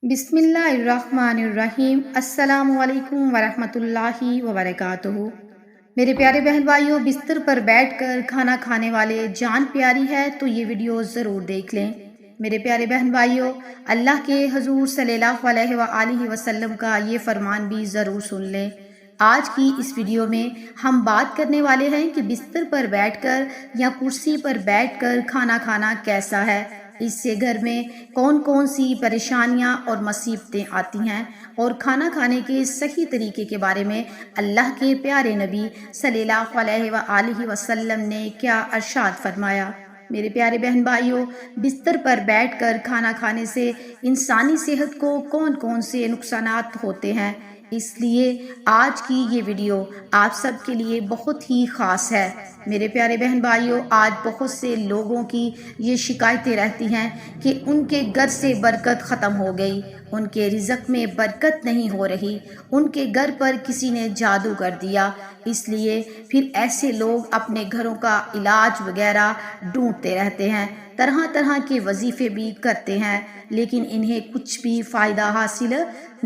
بسم اللہ الرحمن الرحیم۔ السلام علیکم ورحمۃ اللہ وبرکاتہ۔ میرے پیارے بہن بھائیوں، بستر پر بیٹھ کر کھانا کھانے والے جان پیاری ہے تو یہ ویڈیو ضرور دیکھ لیں۔ میرے پیارے بہن بھائیوں، اللہ کے حضور صلی اللہ علیہ وآلہ وسلم کا یہ فرمان بھی ضرور سن لیں۔ آج کی اس ویڈیو میں ہم بات کرنے والے ہیں کہ بستر پر بیٹھ کر یا کرسی پر بیٹھ کر کھانا کھانا کیسا ہے، اس سے گھر میں کون کون سی پریشانیاں اور مصیبتیں آتی ہیں، اور کھانا کھانے کے صحیح طریقے کے بارے میں اللہ کے پیارے نبی صلی اللہ علیہ وآلہ وسلم نے کیا ارشاد فرمایا۔ میرے پیارے بہن بھائیوں، بستر پر بیٹھ کر کھانا کھانے سے انسانی صحت کو کون کون سے نقصانات ہوتے ہیں، اس لیے آج کی یہ ویڈیو آپ سب کے لیے بہت ہی خاص ہے۔ میرے پیارے بہن بھائیوں، آج بہت سے لوگوں کی یہ شکایتیں رہتی ہیں کہ ان کے گھر سے برکت ختم ہو گئی، ان کے رزق میں برکت نہیں ہو رہی، ان کے گھر پر کسی نے جادو کر دیا۔ اس لیے پھر ایسے لوگ اپنے گھروں کا علاج وغیرہ ڈھونڈتے رہتے ہیں، طرح طرح کے وظیفے بھی کرتے ہیں، لیکن انہیں کچھ بھی فائدہ حاصل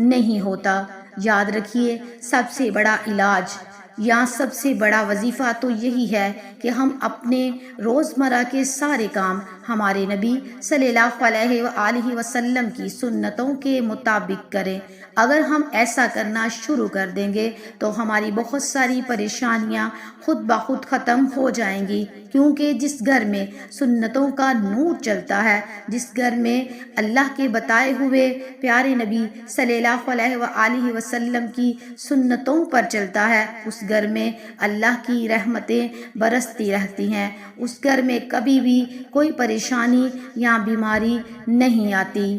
نہیں ہوتا۔ یاد رکھیے، سب سے بڑا علاج یا سب سے بڑا وظیفہ تو یہی ہے کہ ہم اپنے روزمرہ کے سارے کام ہمارے نبی صلی اللہ علیہ وآلہ وسلم کی سنتوں کے مطابق کریں۔ اگر ہم ایسا کرنا شروع کر دیں گے تو ہماری بہت ساری پریشانیاں خود بخود ختم ہو جائیں گی، کیونکہ جس گھر میں سنتوں کا نور چلتا ہے، جس گھر میں اللہ کے بتائے ہوئے پیارے نبی صلی اللہ علیہ وآلہ وسلم کی سنتوں پر چلتا ہے، اس گھر میں اللہ کی رحمتیں برستی رہتی ہیں، اس گھر میں کبھی بھی کوئی پریشانی یا بیماری نہیں آتی۔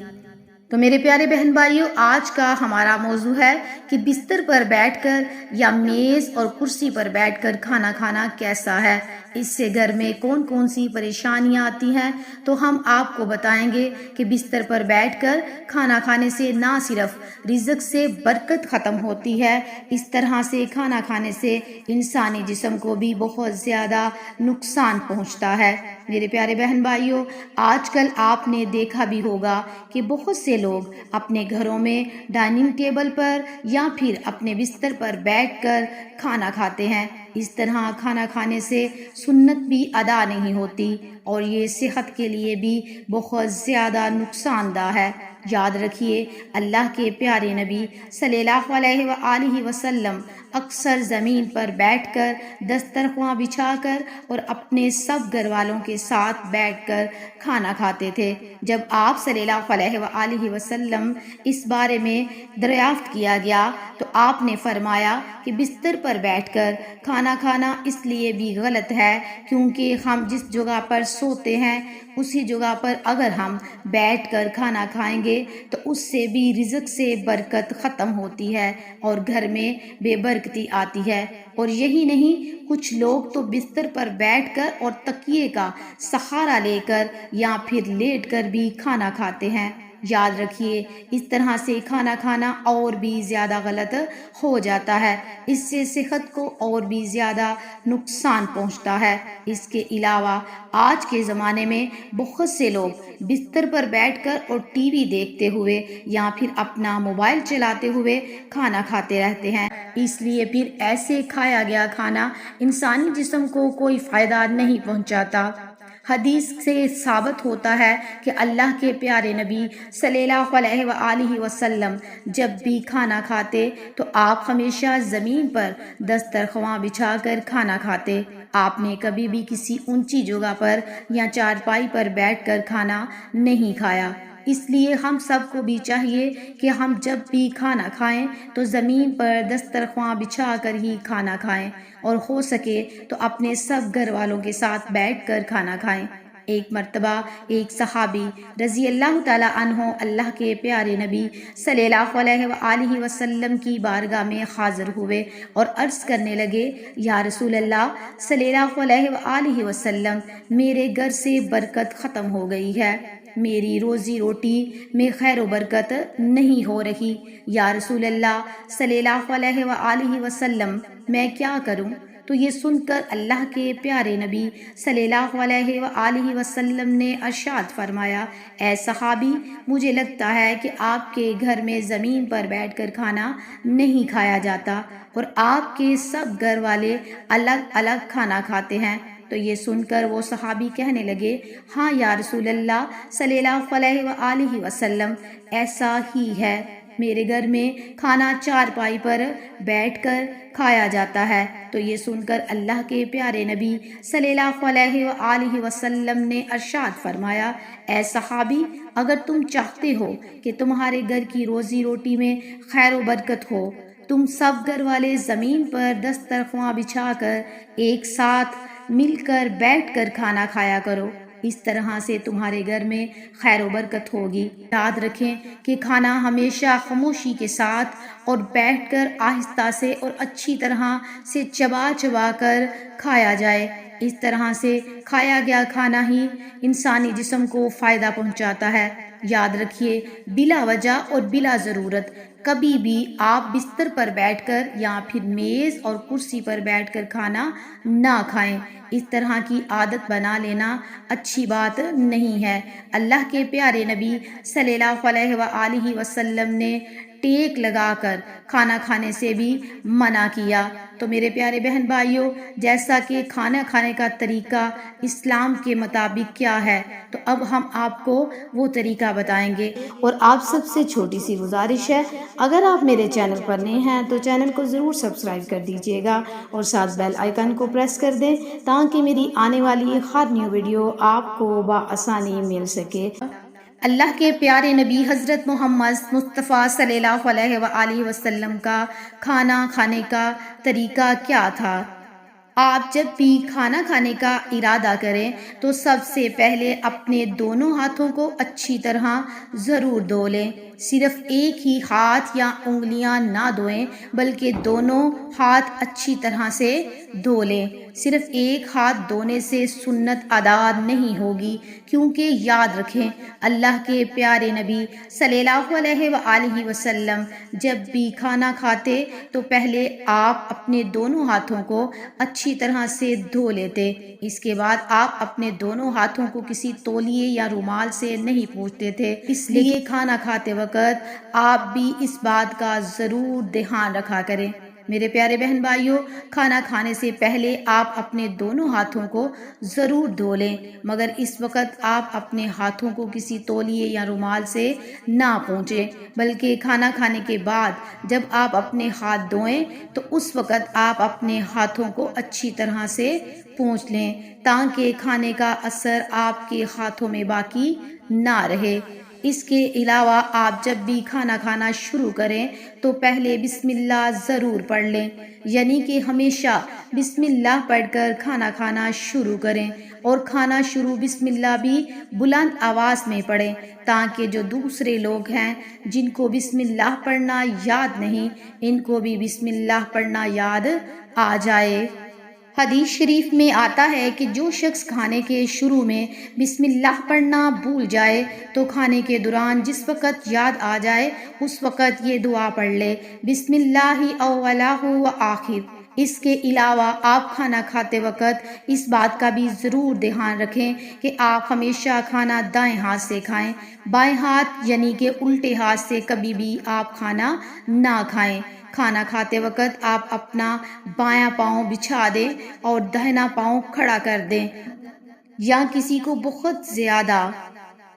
تو میرے پیارے بہن بھائیوں، آج کا ہمارا موضوع ہے کہ بستر پر بیٹھ کر یا میز اور کرسی پر بیٹھ کر کھانا کھانا کیسا ہے، اس سے گھر میں کون کون سی پریشانیاں آتی ہیں۔ تو ہم آپ کو بتائیں گے کہ بستر پر بیٹھ کر کھانا کھانے سے نہ صرف رزق سے برکت ختم ہوتی ہے، اس طرح سے کھانا کھانے سے انسانی جسم کو بھی بہت زیادہ نقصان پہنچتا ہے۔ میرے پیارے بہن بھائیوں، آج کل آپ نے دیکھا بھی ہوگا کہ بہت سے لوگ اپنے گھروں میں ڈائننگ ٹیبل پر یا پھر اپنے بستر پر بیٹھ کر کھانا کھاتے ہیں۔ اس طرح کھانا کھانے سے سنت بھی ادا نہیں ہوتی اور یہ صحت کے لیے بھی بہت زیادہ نقصان دہ ہے۔ یاد رکھیے، اللہ کے پیارے نبی صلی اللہ علیہ وآلہ وسلم اکثر زمین پر بیٹھ کر دسترخواں بچھا کر اور اپنے سب گھر والوں کے ساتھ بیٹھ کر کھانا کھاتے تھے۔ جب آپ صلی اللہ علیہ وآلہ وسلم اس بارے میں دریافت کیا گیا تو آپ نے فرمایا کہ بستر پر بیٹھ کر کھانا کھانا اس لیے بھی غلط ہے کیونکہ ہم جس جگہ پر سوتے ہیں اسی جگہ پر اگر ہم بیٹھ کر کھانا کھائیں گے تو اس سے بھی رزق سے برکت ختم ہوتی ہے اور گھر میں بے برکتی آتی ہے۔ اور یہی نہیں، کچھ لوگ تو بستر پر بیٹھ کر اور تکیے کا سہارا لے کر یا پھر لیٹ کر بھی کھانا کھاتے ہیں۔ یاد رکھیے، اس طرح سے کھانا کھانا اور بھی زیادہ غلط ہو جاتا ہے، اس سے صحت کو اور بھی زیادہ نقصان پہنچتا ہے۔ اس کے علاوہ آج کے زمانے میں بہت سے لوگ بستر پر بیٹھ کر اور ٹی وی دیکھتے ہوئے یا پھر اپنا موبائل چلاتے ہوئے کھانا کھاتے رہتے ہیں، اس لیے پھر ایسے کھایا گیا کھانا انسانی جسم کو کوئی فائدہ نہیں پہنچاتا۔ حدیث سے ثابت ہوتا ہے کہ اللہ کے پیارے نبی صلی اللہ علیہ وآلہ وسلم جب بھی کھانا کھاتے تو آپ ہمیشہ زمین پر دسترخواں بچھا کر کھانا کھاتے۔ آپ نے کبھی بھی کسی اونچی جگہ پر یا چارپائی پر بیٹھ کر کھانا نہیں کھایا۔ اس لیے ہم سب کو بھی چاہیے کہ ہم جب بھی کھانا کھائیں تو زمین پر دسترخواں بچھا کر ہی کھانا کھائیں، اور ہو سکے تو اپنے سب گھر والوں کے ساتھ بیٹھ کر کھانا کھائیں۔ ایک مرتبہ ایک صحابی رضی اللہ تعالی عنہ اللہ کے پیارے نبی صلی اللہ علیہ وآلہ وسلم کی بارگاہ میں حاضر ہوئے اور عرض کرنے لگے، یا رسول اللہ صلی اللہ علیہ وآلہ وسلم، میرے گھر سے برکت ختم ہو گئی ہے، میری روزی روٹی میں خیر و برکت نہیں ہو رہی۔ یا رسول اللہ صلی اللہ علیہ وآلہ وسلم، میں کیا کروں؟ تو یہ سن کر اللہ کے پیارے نبی صلی اللہ علیہ وآلہ وسلم نے ارشاد فرمایا، اے صحابی، مجھے لگتا ہے کہ آپ کے گھر میں زمین پر بیٹھ کر کھانا نہیں کھایا جاتا اور آپ کے سب گھر والے الگ الگ کھانا کھاتے ہیں۔ تو یہ سن کر وہ صحابی کہنے لگے، ہاں یا رسول اللہ صلی اللہ علیہ وآلہ وسلم، ایسا ہی ہے، میرے گھر میں کھانا چارپائی پر بیٹھ کر کھایا جاتا ہے۔ تو یہ سن کر اللہ کے پیارے نبی صلی اللہ علیہ وآلہ وسلم نے ارشاد فرمایا، اے صحابی، اگر تم چاہتے ہو کہ تمہارے گھر کی روزی روٹی میں خیر و برکت ہو، تم سب گھر والے زمین پر دسترخواں بچھا کر ایک ساتھ مل کر بیٹھ کر کھانا کھایا کرو، اس طرح سے تمہارے گھر میں خیر و برکت ہوگی۔ یاد رکھیں کہ کھانا ہمیشہ خاموشی کے ساتھ اور بیٹھ کر آہستہ سے اور اچھی طرح سے چبا چبا کر کھایا جائے۔ اس طرح سے کھایا گیا کھانا ہی انسانی جسم کو فائدہ پہنچاتا ہے۔ یاد رکھیے، بلا وجہ اور بلا ضرورت کبھی بھی آپ بستر پر بیٹھ کر یا پھر میز اور کرسی پر بیٹھ کر کھانا نہ کھائیں۔ اس طرح کی عادت بنا لینا اچھی بات نہیں ہے۔ اللہ کے پیارے نبی صلی اللہ علیہ وآلہ وسلم نے ٹیک لگا کر کھانا کھانے سے بھی منع کیا۔ تو میرے پیارے بہن بھائیوں، جیسا کہ کھانا کھانے کا طریقہ اسلام کے مطابق کیا ہے، تو اب ہم آپ کو وہ طریقہ بتائیں گے۔ اور آپ سب سے چھوٹی سی گزارش ہے، اگر آپ میرے چینل پر نئے ہیں تو چینل کو ضرور سبسکرائب کر دیجئے گا اور ساتھ بیل آئیکن کو پریس کر دیں تاکہ میری آنے والی ہر نیو ویڈیو آپ کو بآسانی مل سکے۔ اللہ کے پیارے نبی حضرت محمد مصطفیٰ صلی اللہ علیہ وآلہ وسلم کا کھانا کھانے کا طریقہ کیا تھا؟ آپ جب بھی کھانا کھانے کا ارادہ کریں تو سب سے پہلے اپنے دونوں ہاتھوں کو اچھی طرح ضرور دھو لیں۔ صرف ایک ہی ہاتھ یا انگلیاں نہ دھوئیں بلکہ دونوں ہاتھ اچھی طرح سے دھو لیں۔ صرف ایک ہاتھ دھونے سے سنت ادا نہیں ہوگی، کیونکہ یاد رکھیں اللہ کے پیارے نبی صلی اللہ علیہ وآلہ وسلم جب بھی کھانا کھاتے تو پہلے آپ اپنے دونوں ہاتھوں کو اچھی طرح سے دھو لیتے، اس کے بعد آپ اپنے دونوں ہاتھوں کو کسی تولیے یا رومال سے نہیں پوچھتے تھے۔ اس لیے کھانا کھاتے وقت آپ بھی اس بات کا ضرور دھیان رکھا کریں۔ میرے پیارے بہن بھائیوں، کھانا کھانے سے پہلے آپ اپنے دونوں ہاتھوں کو ضرور دھو لیں، مگر اس وقت آپ اپنے ہاتھوں کو کسی تولیے یا رومال سے نہ پونچھیں، بلکہ کھانا کھانے کے بعد جب آپ اپنے ہاتھ دھوئیں تو اس وقت آپ اپنے ہاتھوں کو اچھی طرح سے پونچھ لیں تاکہ کھانے کا اثر آپ کے ہاتھوں میں باقی نہ رہے۔ اس کے علاوہ آپ جب بھی کھانا کھانا شروع کریں تو پہلے بسم اللہ ضرور پڑھ لیں، یعنی کہ ہمیشہ بسم اللہ پڑھ کر کھانا کھانا شروع کریں، اور کھانا شروع بسم اللہ بھی بلند آواز میں پڑھیں تاکہ جو دوسرے لوگ ہیں جن کو بسم اللہ پڑھنا یاد نہیں، ان کو بھی بسم اللہ پڑھنا یاد آ جائے۔ حدیث شریف میں آتا ہے کہ جو شخص کھانے کے شروع میں بسم اللہ پڑھنا بھول جائے تو کھانے کے دوران جس وقت یاد آ جائے اس وقت یہ دعا پڑھ لے، بسم اللہ اولہ و آخر۔ اس کے علاوہ آپ کھانا کھاتے وقت اس بات کا بھی ضرور دھیان رکھیں کہ آپ ہمیشہ کھانا دائیں ہاتھ سے کھائیں، بائیں ہاتھ یعنی کہ الٹے ہاتھ سے کبھی بھی آپ کھانا نہ کھائیں۔ کھانا کھاتے وقت آپ اپنا بایاں پاؤں بچھا دیں اور داہنا پاؤں کھڑا کر دیں، یا کسی کو بہت زیادہ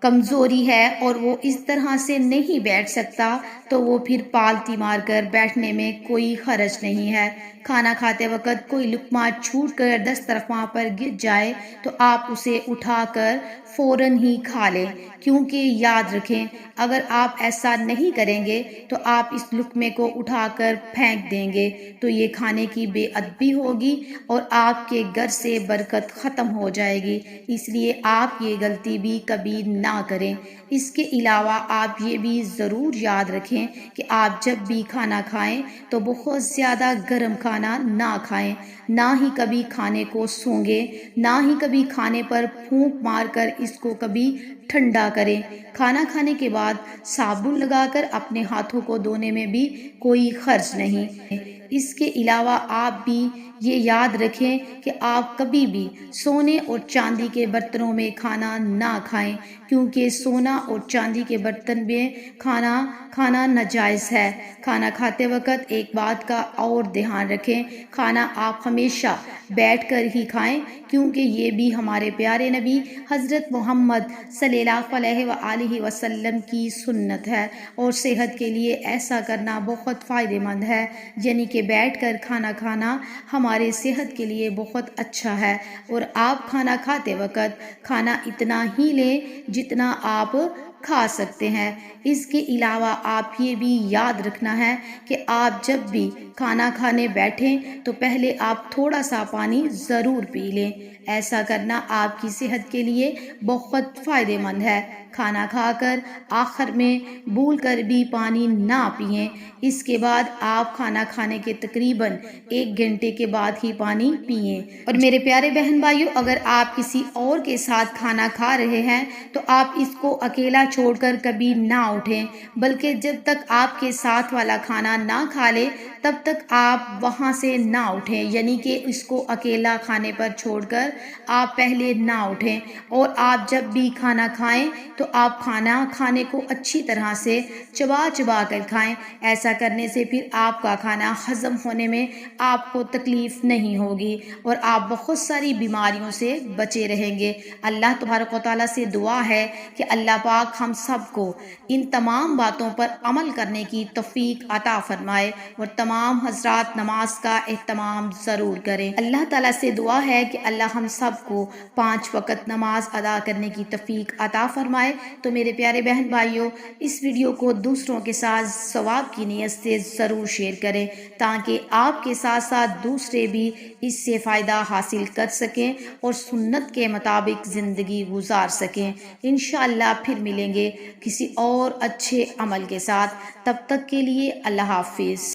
کمزوری ہے اور وہ اس طرح سے نہیں بیٹھ سکتا تو وہ پھر پالتی مار کر بیٹھنے میں کوئی حرج نہیں ہے۔ کھانا کھاتے وقت کوئی لقمہ چھوٹ کر دسترخواں پر گر جائے تو آپ اسے اٹھا کر فوراً ہی کھا لیں، کیونکہ یاد رکھیں اگر آپ ایسا نہیں کریں گے تو آپ اس لقمے کو اٹھا کر پھینک دیں گے تو یہ کھانے کی بے ادبی ہوگی اور آپ کے گھر سے برکت ختم ہو جائے گی، اس لیے آپ یہ غلطی بھی کبھی نہ کریں۔ اس کے علاوہ آپ یہ بھی ضرور یاد رکھیں کہ آپ جب بھی کھانا کھائیں تو بہت زیادہ گرم کھانا نہ کھائیں، نہ ہی کبھی کھانے کو سونگیں، نہ ہی کبھی کھانے پر پھونک مار کر اس کو کبھی ٹھنڈا کریں۔ کھانا کھانے کے بعد صابن لگا کر اپنے ہاتھوں کو دھونے میں بھی کوئی حرج نہیں۔ اس کے علاوہ آپ بھی یہ یاد رکھیں کہ آپ کبھی بھی سونے اور چاندی کے برتنوں میں کھانا نہ کھائیں، کیونکہ سونا اور چاندی کے برتن میں کھانا ناجائز ہے۔ کھانا کھاتے وقت ایک بات کا اور دھیان رکھیں، کھانا آپ ہمیشہ بیٹھ کر ہی کھائیں، کیونکہ یہ بھی ہمارے پیارے نبی حضرت محمد صلی اللہ علیہ وآلہ وسلم کی سنت ہے، اور صحت کے لیے ایسا کرنا بہت فائدہ مند ہے، یعنی کہ بیٹھ کر کھانا کھانا ہمارے صحت کے لیے بہت اچھا ہے۔ اور آپ کھانا کھاتے وقت کھانا اتنا ہی لیں جتنا آپ کھا سکتے ہیں۔ اس کے علاوہ آپ یہ بھی یاد رکھنا ہے کہ آپ جب بھی کھانا کھانے بیٹھیں تو پہلے آپ تھوڑا سا پانی ضرور پی لیں۔ ایسا کرنا آپ کی صحت کے لیے بہت فائدہ مند ہے۔ کھانا کھا کر آخر میں بھول کر بھی پانی نہ پئیں۔ اس کے بعد آپ کھانا کھانے کے تقریباً 1 گھنٹے کے بعد ہی پانی پئیں۔ اور میرے پیارے بہن بھائیوں، اگر آپ کسی اور کے ساتھ کھانا کھا رہے ہیں تو آپ اس کو اکیلا چھوڑ کر کبھی نہ اٹھیں، بلکہ جب تک آپ کے ساتھ والا کھانا نہ کھا لے تب تک آپ وہاں سے نہ اٹھیں، یعنی کہ اس کو اکیلا کھانے پر چھوڑ کر آپ پہلے نہ اٹھیں۔ اور آپ جب بھی کھانا کھائیں تو آپ کھانا کھانے کو اچھی طرح سے چبا چبا کر کھائیں۔ ایسا کرنے سے پھر آپ کا کھانا ہضم ہونے میں آپ کو تکلیف نہیں ہوگی اور آپ بہت ساری بیماریوں سے بچے رہیں گے۔ اللہ تبارک و تعالیٰ سے دعا ہے کہ اللہ پاک ہم سب کو ان تمام باتوں پر عمل کرنے کی توفیق عطا فرمائے، اور تمام حضرات نماز کا اہتمام ضرور کریں۔ اللہ تعالیٰ سے دعا ہے کہ اللہ ہم سب کو 5 وقت نماز ادا کرنے کی توفیق عطا فرمائے۔ تو میرے پیارے بہن بھائیوں، اس ویڈیو کو دوسروں کے ساتھ ثواب کی نیت سے ضرور شیئر کریں، تاکہ آپ کے ساتھ ساتھ دوسرے بھی اس سے فائدہ حاصل کر سکیں اور سنت کے مطابق زندگی گزار سکیں۔ انشاءاللہ پھر ملیں گے کسی اور اچھے عمل کے ساتھ، تب تک کے لیے اللہ حافظ۔